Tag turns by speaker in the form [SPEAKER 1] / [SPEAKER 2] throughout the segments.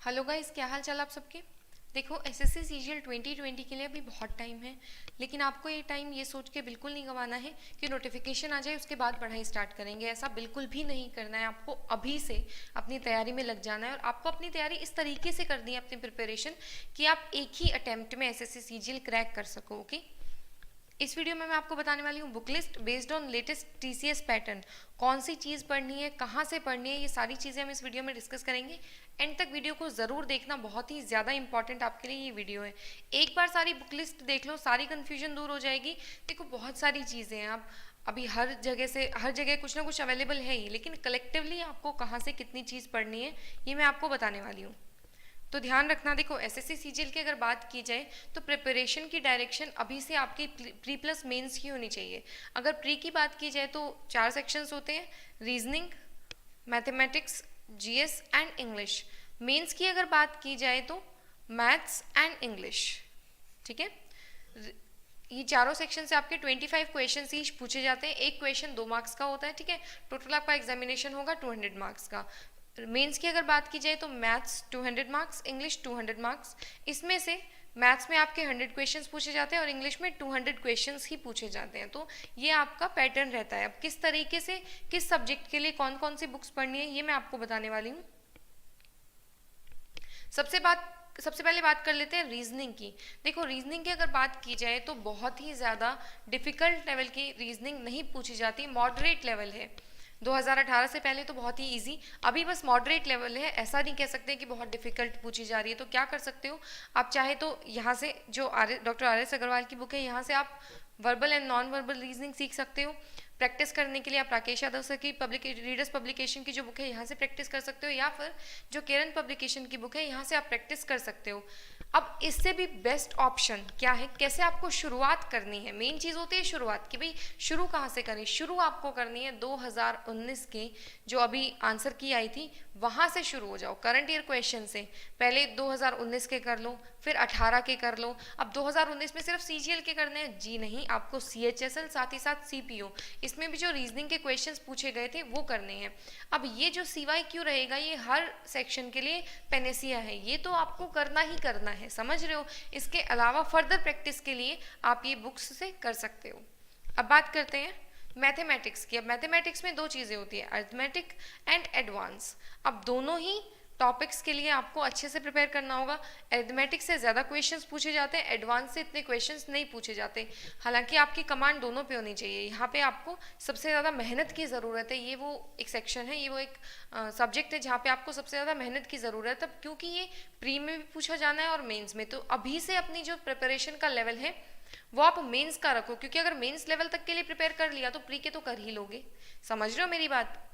[SPEAKER 1] Hello guys, क्या हाल चाल आप सबके। देखो, एसएससी सीजीएल 2020 के लिए अभी बहुत टाइम है, लेकिन आपको ये टाइम ये सोच के बिल्कुल नहीं गंवाना है कि नोटिफिकेशन आ जाए उसके बाद पढ़ाई स्टार्ट करेंगे। ऐसा बिल्कुल भी नहीं करना है। आपको अभी से अपनी तैयारी में लग जाना है और आपको अपनी तैयारी इस तरीके से करनी है, अपनी प्रिपरेशन, कि आप एक ही अटेम्प्ट में एसएससी सीजीएल क्रैक कर सको। ओके, इस वीडियो में मैं आपको बताने वाली हूँ book list based on latest TCS pattern. कौन सी चीज़ पढ़नी है, कहाँ से पढ़नी है, ये सारी चीज़ें हम इस वीडियो में डिस्कस करेंगे। एंड तक वीडियो को ज़रूर देखना, बहुत ही ज़्यादा इंपॉर्टेंट आपके लिए ये वीडियो है। एक बार सारी बुक लिस्ट देख लो, सारी कन्फ्यूजन दूर हो जाएगी। देखो, बहुत सारी चीज़ें हैं, आप अभी हर जगह कुछ ना कुछ अवेलेबल है ही, लेकिन कलेक्टिवली आपको कहाँ से कितनी चीज़ पढ़नी है ये मैं आपको बताने वाली हूँ। तो ध्यान रखना। देखो, एसएससी सीजीएल की अगर बात की जाए तो प्रिपरेशन की डायरेक्शन अभी से आपकी प्री प्लस मेंस की होनी चाहिए। अगर प्री की बात की जाए तो 4 सेक्शंस होते हैं, reasoning, mathematics, GS and English. Mains की अगर बात की जाए तो मैथ्स एंड इंग्लिश। ठीक है, ये चारों सेक्शन से आपके 25 क्वेश्चन ईच पूछे जाते हैं। एक क्वेश्चन 2 मार्क्स का होता है। ठीक है, टोटल आपका एग्जामिनेशन होगा 200 मार्क्स का। मेंस की अगर बात की जाए तो मैथ्स 200 मार्क्स, इंग्लिश 200 मार्क्स। इसमें से मैथ्स में आपके 100 क्वेश्चंस पूछे जाते हैं और इंग्लिश में 200 क्वेश्चंस ही पूछे जाते हैं। तो ये आपका पैटर्न रहता है। अब किस तरीके से किस सब्जेक्ट के लिए कौन कौन सी बुक्स पढ़नी है ये मैं आपको बताने वाली हूँ। सबसे पहले बात कर लेते हैं रीजनिंग की। देखो, रीजनिंग की अगर बात की जाए तो बहुत ही ज़्यादा डिफ़िकल्ट लेवल की रीजनिंग नहीं पूछी जाती, मॉडरेट लेवल है। 2018 से पहले तो बहुत ही इजी, अभी बस मॉडरेट लेवल है। ऐसा नहीं कह सकते कि बहुत डिफिकल्ट पूछी जा रही है। तो क्या कर सकते हो आप, चाहे तो यहाँ से जो डॉक्टर आर.एस. अग्रवाल की बुक है, यहाँ से आप verbal and non verbal reasoning सीख सकते हो। प्रैक्टिस करने के लिए आप राकेश यादव सर की रीडर्स पब्लिकेशन की जो बुक है यहाँ से प्रैक्टिस कर सकते हो, या फिर जो केरन पब्लिकेशन की बुक है यहाँ से आप प्रैक्टिस कर सकते हो। अब इससे भी बेस्ट ऑप्शन क्या है, कैसे आपको शुरुआत करनी है। मेन चीज़ होती है शुरुआत, कि भाई शुरू कहाँ से करें। शुरू आपको करनी है 2019 के जो अभी आंसर की आई थी वहाँ से शुरू हो जाओ, करंट ईयर क्वेश्चन से। पहले 2019 के कर लो, फिर 18 के कर लो। अब 2019 में सिर्फ सीजीएल के करने हैं जी नहीं, आपको सीएचएसएल साथ ही साथ सीपीओ, इसमें भी जो रीजनिंग के क्वेश्चंस पूछे गए थे वो करने हैं। अब ये जो सीवाईक्यू रहेगा ये हर सेक्शन के लिए पेनेसिया है, ये तो आपको करना ही करना है, समझ रहे हो। इसके अलावा फर्दर प्रैक्टिस के लिए आप ये बुक्स से कर सकते हो। अब बात करते हैं मैथमेटिक्स की। अब मैथमेटिक्स में 2 चीज़ें होती है, अरिथमेटिक एंड एडवांस। अब दोनों ही टॉपिक्स के लिए आपको अच्छे से प्रिपेयर करना होगा। अरिथमेटिक से ज़्यादा क्वेश्चंस पूछे जाते हैं, एडवांस से इतने क्वेश्चंस नहीं पूछे जाते। हालांकि आपकी कमांड दोनों पे होनी चाहिए। यहाँ पे आपको सबसे ज़्यादा मेहनत की ज़रूरत है। ये वो एक सेक्शन है, ये वो एक सब्जेक्ट है जहाँ पे आपको सबसे ज़्यादा मेहनत की ज़रूरत है, क्योंकि ये प्री में भी पूछा जाना है और मेन्स में। तो अभी से अपनी जो प्रिपरेशन का लेवल है वो आप मेंस का रखो, क्योंकि अगर मेंस लेवल तक के लिए प्रिपेयर कर लिया तो प्री के तो कर ही लोगे। समझ रहे हो मेरी बात।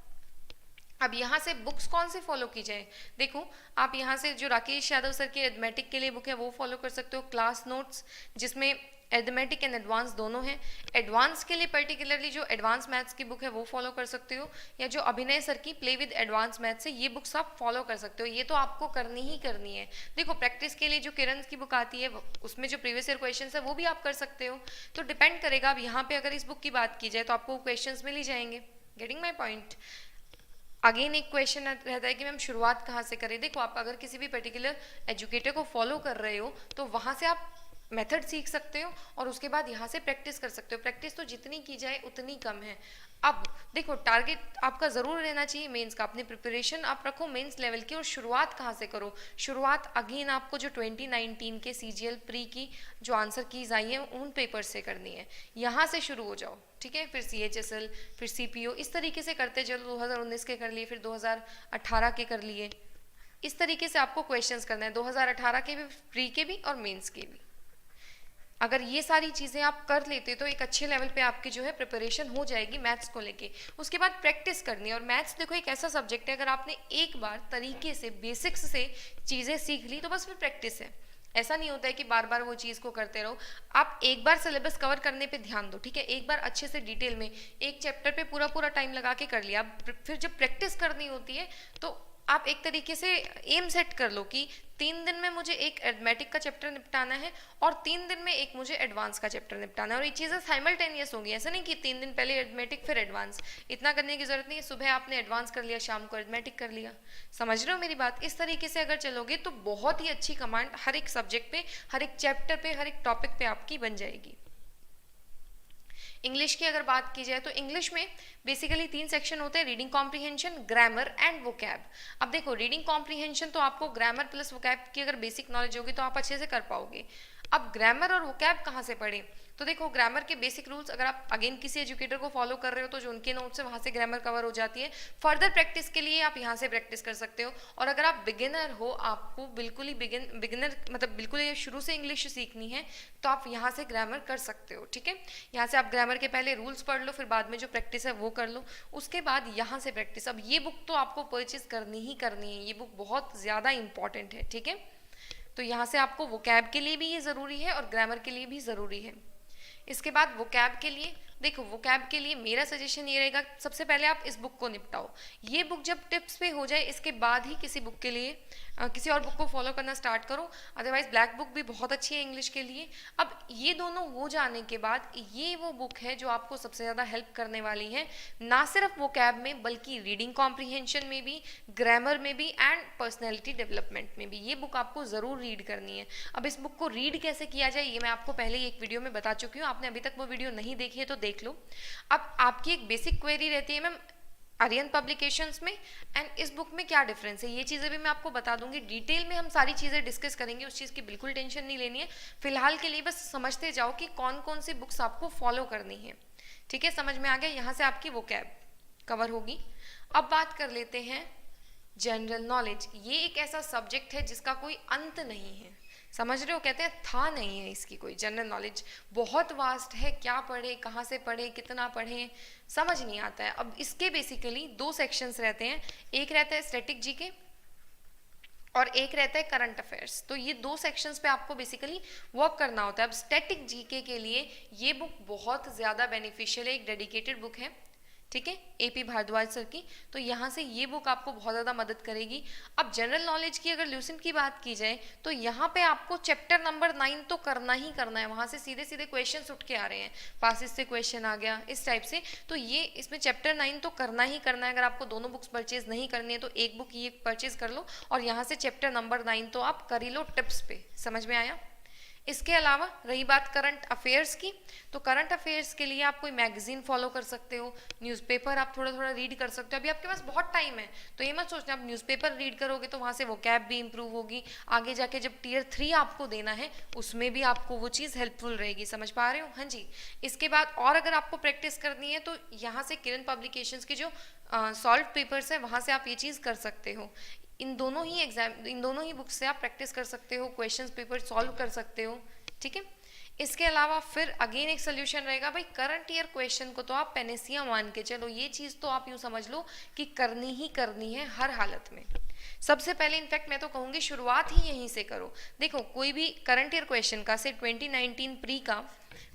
[SPEAKER 1] अब यहाँ से बुक्स कौन सी फॉलो की जाए। देखो, आप यहाँ से जो राकेश यादव सर की एडमेटिक के लिए बुक है वो फॉलो कर सकते हो, क्लास नोट्स, जिसमें एडमेटिक एंड एडवांस दोनों हैं। एडवांस के लिए पर्टिकुलरली जो एडवांस मैथ्स की बुक है वो फॉलो कर सकते हो, या जो अभिनय सर की प्ले विद एडवांस मैथ्स है ये बुक्स आप फॉलो कर सकते हो। ये तो आपको करनी ही करनी है। देखो, प्रैक्टिस के लिए जो किरण की बुक आती है उसमें जो प्रीवियस ईयर क्वेश्चन है वो भी आप कर सकते हो। तो डिपेंड करेगा। अब यहाँ पे अगर इस बुक की बात की जाए तो आपको क्वेश्चन मिल ही जाएंगे। Getting my point. अगेन एक क्वेश्चन रहता है कि मैम शुरुआत कहाँ से करें। देखो, आप अगर किसी भी पर्टिकुलर एजुकेटर को फॉलो कर रहे हो तो वहाँ से आप मेथड सीख सकते हो और उसके बाद यहाँ से प्रैक्टिस कर सकते हो। प्रैक्टिस तो जितनी की जाए उतनी कम है। अब देखो, टारगेट आपका ज़रूर रहना चाहिए मेंस का। अपनी प्रिपरेशन आप रखो मेंस लेवल की, और शुरुआत कहाँ से करो। शुरुआत अगेन आपको जो 2019 के सीजीएल प्री की जो आंसर कीज आई है उन पेपर से करनी है। यहाँ से शुरू हो जाओ, ठीक है। फिर सीएचएसएल, फिर सीपीओ, इस तरीके से करते चलो। 2019 के कर लिए, फिर 2018 के कर लिए। इस तरीके से आपको क्वेश्चंस करना है, 2018 के भी, प्री के भी और मेंस के भी। अगर ये सारी चीज़ें आप कर लेते तो एक अच्छे लेवल पे आपकी जो है प्रिपरेशन हो जाएगी मैथ्स को लेके। उसके बाद प्रैक्टिस करनी है। और मैथ्स देखो एक ऐसा सब्जेक्ट है, अगर आपने एक बार तरीके से बेसिक्स से चीज़ें सीख ली तो बस फिर प्रैक्टिस है। ऐसा नहीं होता है कि बार बार वो चीज़ को करते रहो। आप एक बार सिलेबस कवर करने पे ध्यान दो, ठीक है। एक बार अच्छे से डिटेल में एक चैप्टर पे पूरा टाइम लगा के कर लिया। फिर जब प्रैक्टिस करनी होती है तो आप एक तरीके से एम सेट कर लो कि 3 दिन में मुझे एक एडमेटिक का चैप्टर निपटाना है और 3 दिन में एक मुझे एडवांस का चैप्टर निपटाना है, और ये चीज़ें साइमल्टेनियस होंगी। ऐसा नहीं कि 3 दिन पहले एडमेटिक फिर एडवांस, इतना करने की जरूरत नहीं है। सुबह आपने एडवांस कर लिया, शाम को एडमेटिक कर लिया। समझ रहे हो मेरी बात? इस तरीके से अगर चलोगे तो बहुत ही अच्छी कमांड हर एक सब्जेक्ट पे, हर एक चैप्टर पे, हर एक टॉपिक पे आपकी बन जाएगी। इंग्लिश की अगर बात की जाए तो इंग्लिश में बेसिकली 3 सेक्शन होते हैं, reading comprehension, grammar and vocab. अब देखो, रीडिंग कॉम्प्रीहेंशन तो आपको ग्रामर प्लस वोकैब की अगर बेसिक नॉलेज होगी तो आप अच्छे से कर पाओगे। अब ग्रामर और वोकैब कहाँ से पढ़े? तो देखो, ग्रामर के बेसिक रूल्स अगर आप अगेन किसी एजुकेटर को फॉलो कर रहे हो तो जो उनके नोट्स है वहाँ से ग्रामर कवर हो जाती है। फर्दर प्रैक्टिस के लिए आप यहाँ से प्रैक्टिस कर सकते हो। और अगर आप बिगिनर हो, आपको बिल्कुल ही बिगिनर मतलब बिल्कुल ही शुरू से इंग्लिश सीखनी है, तो आप यहाँ से ग्रामर कर सकते हो। ठीक है, यहाँ से आप ग्रामर के पहले रूल्स पढ़ लो, फिर बाद में जो प्रैक्टिस है वो कर लो, उसके बाद यहाँ से प्रैक्टिस। अब ये बुक तो आपको परचेज करनी ही करनी है, ये बुक बहुत ज़्यादा इंपॉर्टेंट है। ठीक है, तो यहाँ से आपको वोकैब के लिए भी ये ज़रूरी है और ग्रामर के लिए भी ज़रूरी है। इसके बाद वोकैब के लिए देखो, वोकैब के लिए मेरा सजेशन ये रहेगा, सबसे पहले आप इस बुक को निपटाओ। ये बुक जब टिप्स पे हो जाए, इसके बाद ही किसी बुक के लिए किसी और बुक को फॉलो करना स्टार्ट करो। अदरवाइज ब्लैक बुक भी बहुत अच्छी है इंग्लिश के लिए। अब ये दोनों हो जाने के बाद ये वो बुक है जो आपको सबसे ज़्यादा हेल्प करने वाली है, ना सिर्फ वोकैब में बल्कि रीडिंग कॉम्प्रीहेंशन में भी, ग्रामर में भी एंड पर्सनैलिटी डेवलपमेंट में भी। ये बुक आपको ज़रूर रीड करनी है। अब इस बुक को रीड कैसे किया जाए ये मैं आपको पहले ही एक वीडियो में बता चुकी हूँ, आपने अभी तक वो वीडियो नहीं देखी है तो देख लो। अब आपकी एक बेसिक क्वेरी रहती है मैम, आर्यन पब्लिकेशंस में एंड इस बुक में क्या डिफरेंस है, ये चीज़ें भी मैं आपको बता दूंगी। डिटेल में हम सारी चीज़ें डिस्कस करेंगे, उस चीज़ की बिल्कुल टेंशन नहीं लेनी है। फिलहाल के लिए बस समझते जाओ कि कौन कौन सी बुक्स आपको फॉलो करनी है। ठीक है, समझ में आ गया? यहाँ से आपकी वोकैब कवर होगी। अब बात कर लेते हैं जनरल नॉलेज। ये एक ऐसा सब्जेक्ट है जिसका कोई अंत नहीं है, समझ रहे हो? कहते हैं था नहीं है इसकी कोई। जनरल नॉलेज बहुत वास्ट है, क्या पढ़े, कहाँ से पढ़े, कितना पढ़े, समझ नहीं आता है। अब इसके बेसिकली 2 सेक्शंस रहते हैं, एक रहता है स्टैटिक जीके और एक रहता है करंट अफेयर्स। तो ये 2 सेक्शंस पे आपको बेसिकली वर्क करना होता है। अब स्टैटिक जीके के लिए ये बुक बहुत ज़्यादा बेनिफिशियल है, एक डेडिकेटेड बुक है। ठीक है, एपी भारद्वाज सर की, तो यहाँ से ये बुक आपको बहुत ज़्यादा मदद करेगी। अब जनरल नॉलेज की अगर ल्यूसेंट की बात की जाए तो यहाँ पे आपको चैप्टर नंबर 9 तो करना ही करना है, वहाँ से सीधे सीधे क्वेश्चंस उठ के आ रहे हैं, पासिस से क्वेश्चन आ गया इस टाइप से। तो ये इसमें चैप्टर 9 तो करना ही करना है। अगर आपको दोनों बुक्स परचेज नहीं करनी है तो एक बुक ये परचेज कर लो और यहाँ से चैप्टर नंबर 9 तो आप कर ही लो टिप्स पे। समझ में आया? इसके अलावा रही बात करंट अफेयर्स की, तो करंट अफेयर्स के लिए आप कोई मैगजीन फॉलो कर सकते हो, न्यूज़पेपर आप थोड़ा थोड़ा रीड कर सकते हो। अभी आपके पास बहुत टाइम है तो ये मत सोचना आप न्यूज़पेपर रीड करोगे तो वहाँ से वोकैब भी इंप्रूव होगी, आगे जाके जब टियर 3 आपको देना है उसमें भी आपको वो चीज़ हेल्पफुल रहेगी। समझ पा रहे हो? हाँ जी। इसके बाद और अगर आपको प्रैक्टिस करनी है तो यहाँ से किरण पब्लिकेशंस की जो सॉल्व पेपर्स है वहाँ से आप ये चीज़ कर सकते हो। इन दोनों ही बुक्स से आप प्रैक्टिस कर सकते हो, क्वेश्चंस पेपर सॉल्व कर सकते हो। ठीक है, इसके अलावा फिर अगेन एक सोल्यूशन रहेगा भाई, करंट ईयर क्वेश्चन को तो आप पेनेसिया मान के चलो, ये चीज़ तो आप यूँ समझ लो कि करनी ही करनी है हर हालत में। सबसे पहले इनफैक्ट मैं तो कहूँगी शुरुआत ही यहीं से करो। देखो, कोई भी करंट ईयर क्वेश्चन का से 2019 प्री का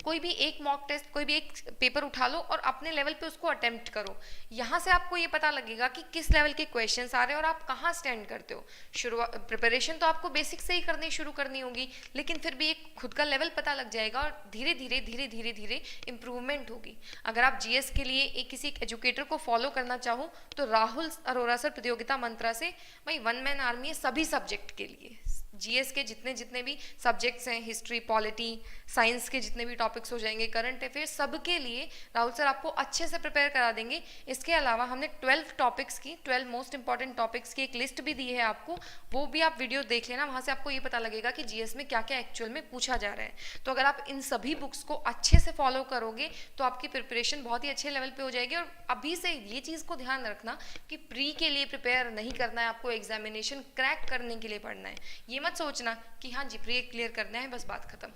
[SPEAKER 1] कोई भी एक मॉक टेस्ट, कोई भी एक पेपर उठा लो और अपने लेवल पे उसको अटेम्प्ट करो। यहाँ से आपको ये पता लगेगा कि किस लेवल के क्वेश्चंस आ रहे हैं और आप कहाँ स्टैंड करते हो। शुरुआत प्रिपरेशन तो आपको बेसिक से ही शुरू करनी होगी, लेकिन फिर भी एक खुद का लेवल पता लग जाएगा और धीरे धीरे इम्प्रूवमेंट होगी। अगर आप जीएस के लिए किसी एजुकेटर को फॉलो करना चाहो तो राहुल अरोरा सर प्रतियोगिता मंत्रा से भाई 1 मैन आर्मी है सभी सब्जेक्ट के लिए। जीएस के जितने भी सब्जेक्ट्स हैं, हिस्ट्री, पॉलिटी, साइंस के जितने भी टॉपिक्स हो जाएंगे, करंट अफेयर्स, सबके लिए राहुल सर आपको अच्छे से प्रिपेयर करा देंगे। इसके अलावा हमने 12 टॉपिक्स की, 12 मोस्ट इंपॉर्टेंट टॉपिक्स की एक लिस्ट भी दी है आपको, वो भी आप वीडियो देख लेना, वहाँ से आपको ये पता लगेगा कि जीएस में क्या क्या एक्चुअल में पूछा जा रहा है। तो अगर आप इन सभी बुक्स को अच्छे से फॉलो करोगे तो आपकी प्रिपरेशन बहुत ही अच्छे लेवल पर हो जाएगी। और अभी से ये चीज़ को ध्यान रखना कि प्री के लिए प्रिपेयर नहीं करना है, आपको एग्जामिनेशन क्रैक करने के लिए पढ़ना है। ये मत सोचना कि हाँ जी प्री क्लियर करना है बस बात खत्म,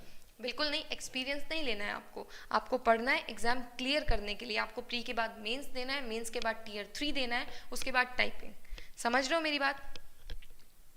[SPEAKER 1] बिल्कुल नहीं। एक्सपीरियंस नहीं लेना है आपको पढ़ना है एग्जाम क्लियर करने के लिए। आपको प्री के बाद मेंस देना है, मेंस के बाद टियर 3 देना है, उसके बाद टाइपिंग। समझ रहे हो मेरी बात?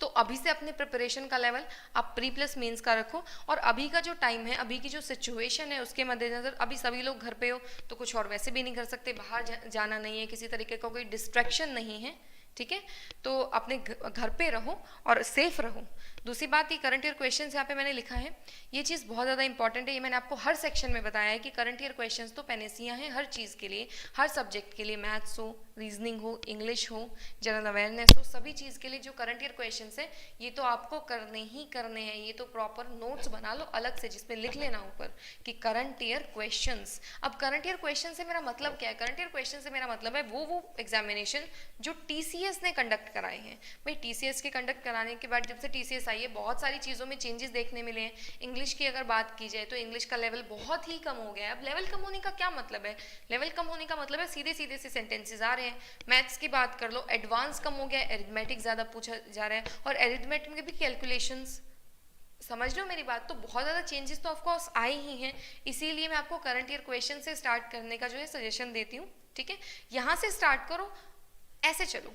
[SPEAKER 1] तो अभी से अपने प्रिपरेशन का लेवल आप प्री प्लस मेंस का रखो। और अभी का जो टाइम है, अभी की जो सिचुएशन है उसके मद्देनजर अभी सभी लोग घर पे हो तो कुछ और वैसे भी नहीं कर सकते, बाहर जाना नहीं है, किसी तरीके का कोई डिस्ट्रैक्शन नहीं है। ठीक है, तो अपने घर पे रहो और सेफ रहो। दूसरी बात, ये करंट ईयर क्वेश्चंस यहाँ पे मैंने लिखा है, ये चीज़ बहुत ज़्यादा इंपॉर्टेंट है। ये मैंने आपको हर सेक्शन में बताया है कि करंट ईयर क्वेश्चंस तो पैनेसिया हैं हर चीज़ के लिए, हर सब्जेक्ट के लिए, मैथ्स हो, रीजनिंग हो, इंग्लिश हो, जनरल अवेयरनेस हो, सभी चीज़ के लिए जो करंट ईयर क्वेश्चंस है ये तो आपको करने ही करने हैं। ये तो प्रॉपर नोट्स बना लो अलग से जिसमें लिख लेना ऊपर कि करंट ईयर क्वेश्चंस। अब करंट ईयर क्वेश्चन से मेरा मतलब क्या है? करंट ईयर क्वेश्चन से मेरा मतलब है वो एग्जामिनेशन जो TCS ने कंडक्ट कराए हैं। भाई TCS के कंडक्ट कराने के बाद जब से TCS आई है बहुत सारी चीज़ों में चेंजेस देखने मिले हैं। इंग्लिश की अगर बात की जाए तो इंग्लिश का लेवल बहुत ही कम हो गया है। अब लेवल कम होने का क्या मतलब है? लेवल कम होने का मतलब है सीधे सीधे से सेंटेंसेस आ रहे हैं। मैथ्स की बात कर लो, एडवांस कम हो गया है, एरिथमेटिक ज़्यादा पूछा जा रहा है, और एरिथमेटिक में भी कैलकुलेशंस। समझ रहे हो मेरी बात? तो बहुत ज़्यादा चेंजेस तो ऑफकोर्स आए ही हैं, इसीलिए मैं आपको करंट ईयर क्वेश्चन से स्टार्ट करने का जो है सजेशन देती हूँ। ठीक है, यहाँ से स्टार्ट करो, ऐसे चलो।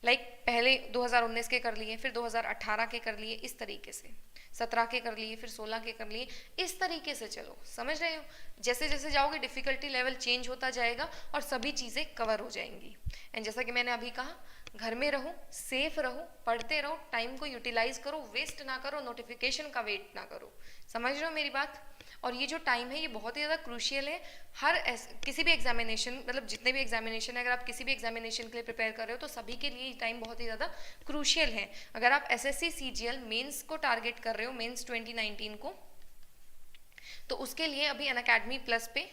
[SPEAKER 1] पहले 2019 के कर लिए, फिर 2018 के कर लिए, इस तरीके से 17 के कर लिए, फिर 16 के कर लिए, इस तरीके से चलो। समझ रहे हो? जैसे जैसे जाओगे डिफ़िकल्टी लेवल चेंज होता जाएगा और सभी चीज़ें कवर हो जाएंगी। एंड जैसा कि मैंने अभी कहा, घर में रहो, सेफ रहो, पढ़ते रहो, टाइम को यूटिलाइज करो, वेस्ट ना करो, नोटिफिकेशन का वेट ना करो। समझ रहे हो मेरी बात? और ये जो टाइम है ये बहुत ही ज़्यादा क्रूशियल है। किसी भी एग्जामिनेशन, मतलब जितने भी एग्जामिनेशन है, अगर आप किसी भी एग्जामिनेशन के लिए प्रिपेयर कर रहे हो तो सभी के लिए ये टाइम बहुत ही ज़्यादा क्रूशियल है। अगर आप SSC CGL मेंस को टारगेट कर रहे हो, मेंस 2019 को, तो उसके लिए अभी अनअकैडमी प्लस पे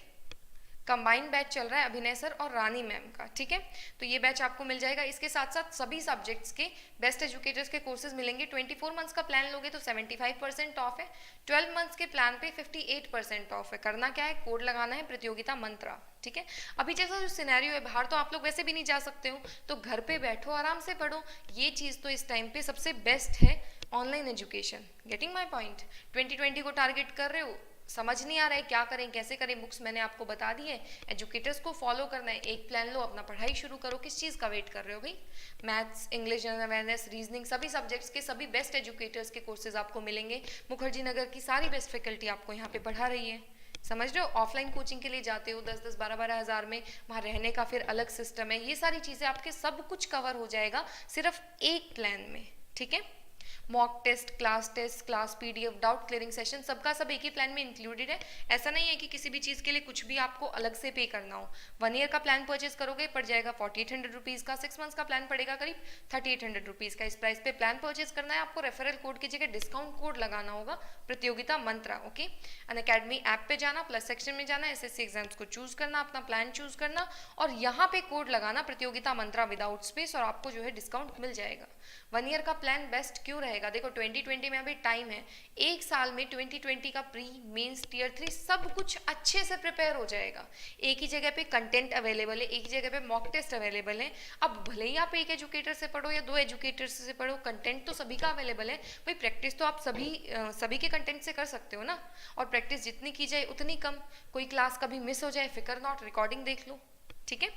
[SPEAKER 1] कंबाइंड बैच चल रहा है अभिनय सर और रानी मैम का। ठीक है, तो ये बैच आपको मिल जाएगा। इसके साथ साथ सभी सब्जेक्ट्स के बेस्ट एजुकेटर्स के कोर्सेज मिलेंगे। 24 मंथ्स का प्लान लोगे तो 75% ऑफ है, 12 मंथ्स के प्लान पे 58% ऑफ है। करना क्या है? कोड लगाना है प्रतियोगिता मंत्रा। ठीक है, अभी जैसा जो सिनेरियो है, बाहर तो आप लोग वैसे भी नहीं जा सकते हो, तो घर पे बैठो, आराम से पढ़ो। ये चीज़ तो इस टाइम पे सबसे बेस्ट है, online education. Getting my point? 2020 को टारगेट कर रहे हो, समझ नहीं आ रहा है क्या करें कैसे करें, बुक्स मैंने आपको बता दी है, एजुकेटर्स को फॉलो करना है, एक प्लान लो, अपना पढ़ाई शुरू करो। किस चीज़ का वेट कर रहे हो भाई? Maths, English, general awareness, reasoning, सभी सब्जेक्ट्स के सभी बेस्ट एजुकेटर्स के कोर्सेज आपको मिलेंगे। मुखर्जी नगर की सारी बेस्ट फैकल्टी आपको यहाँ पे पढ़ा रही है। समझ रहे हो? ऑफलाइन कोचिंग के लिए जाते हो 10-10, 12-12 हज़ार में, वहाँ रहने का फिर अलग सिस्टम है। ये सारी चीज़ें आपके सब कुछ कवर हो जाएगा सिर्फ एक प्लान में। ठीक है, mock test, class PDF, doubt clearing session, सबका सब एक ही प्लान में इंक्लूडेड है। ऐसा नहीं है कि किसी भी चीज़ के लिए कुछ भी आपको अलग से पे करना हो। 1 ईयर का प्लान परचेज करोगे पड़ जाएगा 4800 रुपीज़ का, 6 मंथ्स का प्लान पड़ेगा करीब 3800 रुपीज़ का। इस प्राइस पे प्लान परचेज करना है आपको। रेफरल कोड की जगह डिस्काउंट कोड लगाना होगा, प्रतियोगिता मंत्रा। ओके, अनअकैडमी ऐप पे जाना, प्लस सेक्शन में जाना, SSC एग्जाम्स को चूज करना, अपना प्लान चूज करना और यहाँ पे कोड लगाना प्रतियोगिता मंत्रा विदाउट स्पेस, और आपको जो है डिस्काउंट मिल जाएगा। 1 ईयर का प्लान बेस्ट क्यों रहेगा? देखो 2020 में अभी टाइम है, एक साल में 2020 का प्री, मेंस, टियर 3 सब कुछ अच्छे से प्रिपेयर हो जाएगा। एक ही जगह पे कंटेंट अवेलेबल है, एक ही जगह पे मॉक टेस्ट अवेलेबल है। अब भले ही आप एक एजुकेटर से पढ़ो या 2 एजुकेटर से पढ़ो, कंटेंट तो सभी का अवेलेबल है भाई। प्रैक्टिस तो आप सभी के कंटेंट से कर सकते हो ना, और प्रैक्टिस जितनी की जाए उतनी कम। कोई क्लास कभी मिस हो जाए फिकर नॉट, रिकॉर्डिंग देख लो। ठीक है,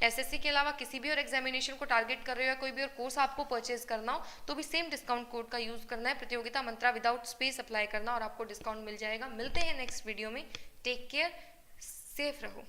[SPEAKER 1] SSC के अलावा किसी भी और एग्जामिनेशन को टारगेट कर रहे हो या कोई भी और कोर्स आपको परचेज करना हो तो भी सेम डिस्काउंट कोड का यूज करना है, प्रतियोगिता मंत्रा विदाउट स्पेस अप्लाई करना और आपको डिस्काउंट मिल जाएगा। मिलते हैं नेक्स्ट वीडियो में। टेक केयर, सेफ रहो।